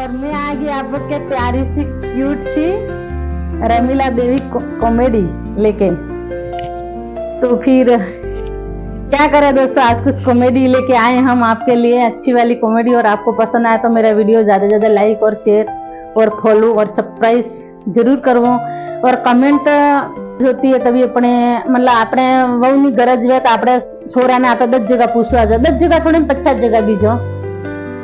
और मैं आ गई आपके प्यारी सी क्यूट सी रमीला देवी कॉमेडी लेके। तो फिर क्या करें दोस्तों, आज कुछ कॉमेडी लेके आए हम आपके लिए, अच्छी वाली कॉमेडी। और आपको पसंद आए तो मेरा वीडियो ज्यादा से ज्यादा लाइक और शेयर और फॉलो और सब्सक्राइब जरूर करवो। और कमेंट होती है तभी अपने मतलब આપણે વહુની ગરજ હોય તો આપણે છોરાને આપણે 10 જગ્યા પૂછવા છે, 10 જગ્યા થોડી 50 જગ્યા બીજો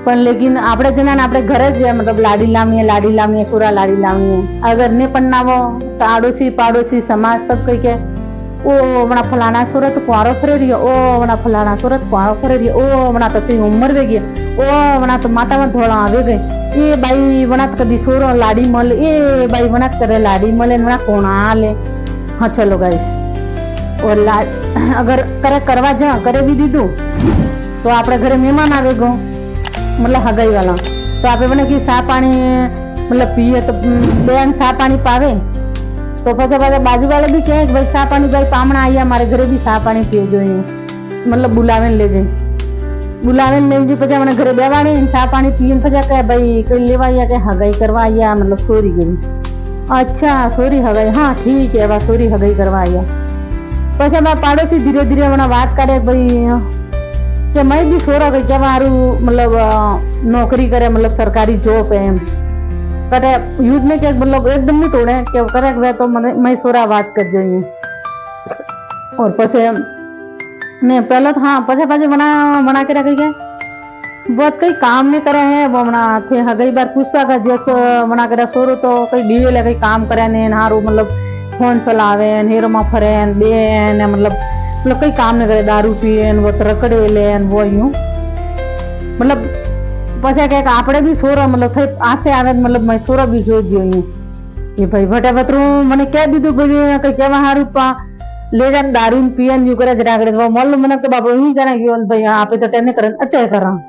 પણ लेकिन આપણે જણાને આપણે ઘરે જ मतलब लाड़ी लावनी छोरा लाड़ी लावनी। अगर ने पण ना वो तो आड़ोसी पाड़ोसी समाज सब कही के ओ वना फलाना सूरत कुआरो फरे रही, ओ वना फलाना सूरत कुआरो फरे रही, ओ वना तो तेरी उम्र वे गई, ओ वना तो माता में धोला आवे गई, ए भाई वना तो कभी छोरो लाड़ी मले, ए भाई वना करे लाड़ी मले वना कोणा ले। हाँ चलो गाइस, और अगर करे करवा जा करे भी दीदू तो आपणे घरे मेहमान आवे गो मतलब हगाई वाला, तो आप बने कि सा पानी मतलब पीए तो बेन सा पानी पावे तो पछे पछे बाजू वाले भी कहे भाई सा पानी भाई पामणा आया मारे घरे भी सा पानी पीए जो मतलब बुलावे ले जे पछे मैंने घरे बेवाणी सा पानी पीए पछे कहे भाई कोई लेवा आया के हगाई करवा आया मतलब सोरी गई। अच्छा सोरी हगाई, हाँ ठीक है सोरी हगाई करवा आया। पछे मैं पाड़ोसी धीरे धीरे मैंने बात करे भाई कि मैं भी छोरा गई क्या मारू मतलब नौकरी करे मतलब सरकारी जॉब है करे युद्ध में क्या मतलब एकदम नहीं तोड़े क्या करे वे तो मैं छोरा बात कर जो। और पछे ने पहले तो हाँ पछे बना के रखी गए बहुत कई काम नहीं करे हैं वो मना थे हगई बार पूछता का जो बना करे सोरो तो कई डीवे ले कई काम करे ने हारू मतलब फोन चलावे हेरो में फरे बे ने मतलब कई काम नहीं करे, दारू पिए वो रकड़े ले वो यूं मतलब पछे कहे आपणे भी छोरा मतलब थे आसे आवे मतलब मैं छोरा भी जो ये भाई भटे बतरू मने कह दीधु भाई कई केवा हारू पा ले जान दारू पियन यू करे जरागड़े वो मल्ल मने तो बाबू ही जाने गयो भाई आपे तो टेने करन अटे करा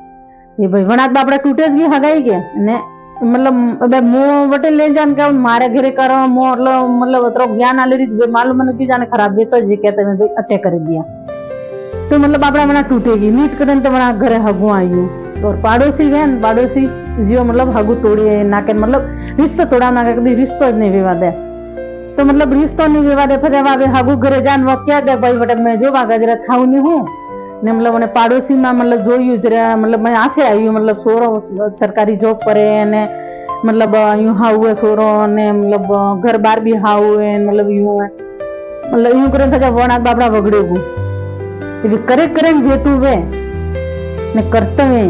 ये भाई वनात बापड़े टूटे जी हगाई के ने मतलब अब मो बटे ले जान के मारे घरे करो मो मतलब अतरो ज्ञान आले रीत मालूम मन की जाने खराब बेतो जी कहते मैं भाई अटे कर दिया तो मतलब आपड़ा मना टूटेगी नीट करन तो मना घरे हगु आयु। और पाड़ोसी गन पाड़ोसी जियो मतलब हगु तोड़े नाके मतलब रिश्तो तोड़ा ना कभी रिश्तो ज नहीं विवाद है तो मतलब रिश्तो नहीं विवाद है फिर आवे हगु घरे जान वो क्या दे भाई बटे मैं जो बागा जरा थाऊ नहीं हूं ने मतलब मैंने पड़ोसी में मतलब जोयू जरा मतलब मैं आसे आई हूँ मतलब सोरो सरकारी जॉब करे ने मतलब यूं हाउ सोरो ने मतलब घर बार भी हाउ है मतलब यूं है मतलब यूं करे था वणा बाबड़ा वगड़ेगु ये करे जेतु वे ने करते हैं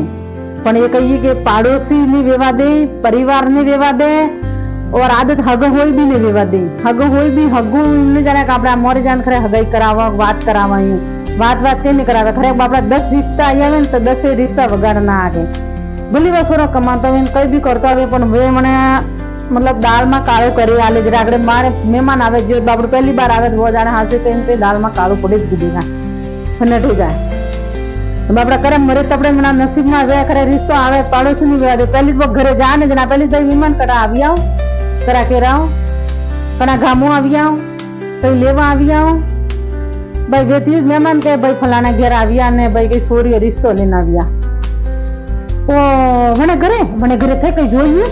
पण ये कहिए कि पड़ोसी नहीं वेवा दे, परिवार नहीं वेवा दे और आदत हग होई भी नहीं वेवा दे। हग होई भी हगु नहीं जाने का आपड़ा मोरे जान खरे हगाई करावा बात करावा यूं बात के नहीं करावे खरे बापड़ा 10 रिश्ता आया तो 10 रिश्ता वगाड़ ना आगे भली वो छोरो कमाता हुए कई भी करता हुए पण वे मने मतलब दाल में काळो करी आले जरा आगड़े मारे मेहमान आवे जो बापड़ो पहली बार आवे वो जाने हाथ से पे दाल में काळो पड़े ज दीदी ना फने ठो जाए बापड़ा करे मरे तपड़े मना नसीब में वे खरे रिश्तो आवे पड़ोसी नहीं वे पहली वो घरे जाने जना पहली तो मेहमान कड़ा आवी आओ करा के राओ कना गामो आवी आओ कई लेवा आवी आओ भाई वे तीज मेहमान के भाई फलाना घर आविया ने भाई कई छोरी रिश्तो लेना आविया ओ मने घरे थे कई जोइए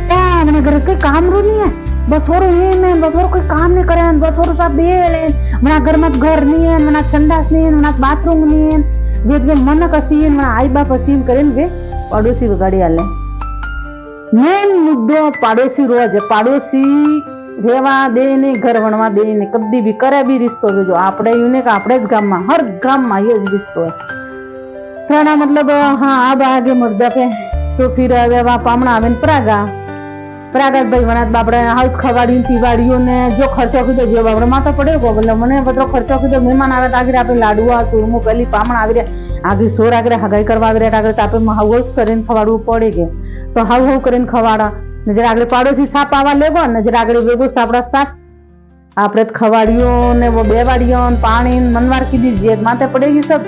क्या मने घरे के काम रो नहीं है बस छोरो ये ने बस छोरो कोई काम नहीं करे बस छोरो सब बेले मना घर मत घर नहीं है मना संडास नहीं है मना बाथरूम नहीं है वे मन कसीन मना आई बाप असीन करेन वे पड़ोसी बगाड़ी आले। मेन मुद्दो पड़ोसी रोज है, पड़ोसी रेवा दे ने घर वणवा दे ने कभी भी करे भी रिश्तो जो आपड़े यूने का आपड़े ज गाम में हर गाम में ये रिश्तो है थाना मतलब हाँ अब आगे मुर्दा पे तो फिर वहाँ पामणा आवे प्रागा भाई वनात बापड़े हाउस खवाड़ी पीवाड़ियों ने जो खर्चो कीधो जो बापड़े माथा पड़ेगो बोले मने बतरो खर्चो कीधो मेहमान आवे तो आगे आपे लाडुआ चूरमो पहली पामणा आवी रे आगे सोर आगे हगाई करवा आवी रे आगे आपे हाउस करीने खवाड़વું પડે કે तो हाउ करीने खवाड़ा जरा आगे पड़ोसी साप आवा लेगो ने जरा आगे वेगो सापड़ा साप आपरे खवाड़ियों ने वो बेवाड़ियों पानी मनवार की दीजिए माथे पड़ेगी सब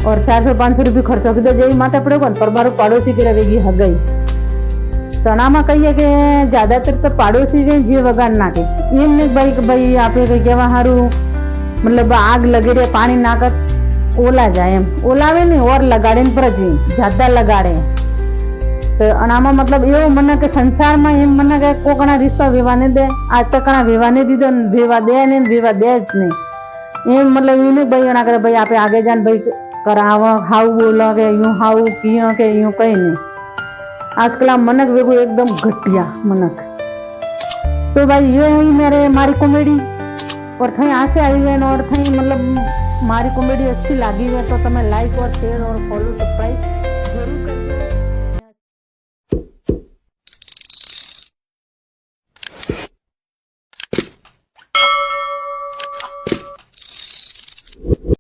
और 400-500 रुपये खर्चो की जो माथे पड़ेगो पर बारो पड़ोसी के रहेगी हगाई तना में कहिए कि ज्यादातर तो पड़ोसी वे जी वगाड़ नाखे एम नहीं भाई आपे कई केवा हारू मतलब आग लगे रे पानी नाकत ओला जाए एम ओलावे नहीं और लगाड़े पर जी ज्यादा लगाड़े તો અને આમાં મતલબ એવું મને કે સંસારમાં એમ મને કે કોકના રિશ્તા વેવાને દે, આજ તક કણા વેવાને દીધો ને વેવા દે ને વેવા દે જ નહીં એમ મતલબ એને ભાઈ ના કરે ભાઈ આપણે આગે જાને भाई कराव हाउ बोला के यूं हाउ किया के यूं कहीं नहीं आजकल मनक वेगो एकदम घटिया मनक। तो भाई ये हुई मेरे मारी कॉमेडी और थी आसे आई है और थी मतलब मारी कॉमेडी अच्छी लगी है तो तुम्हें लाइक और शेयर और फॉलो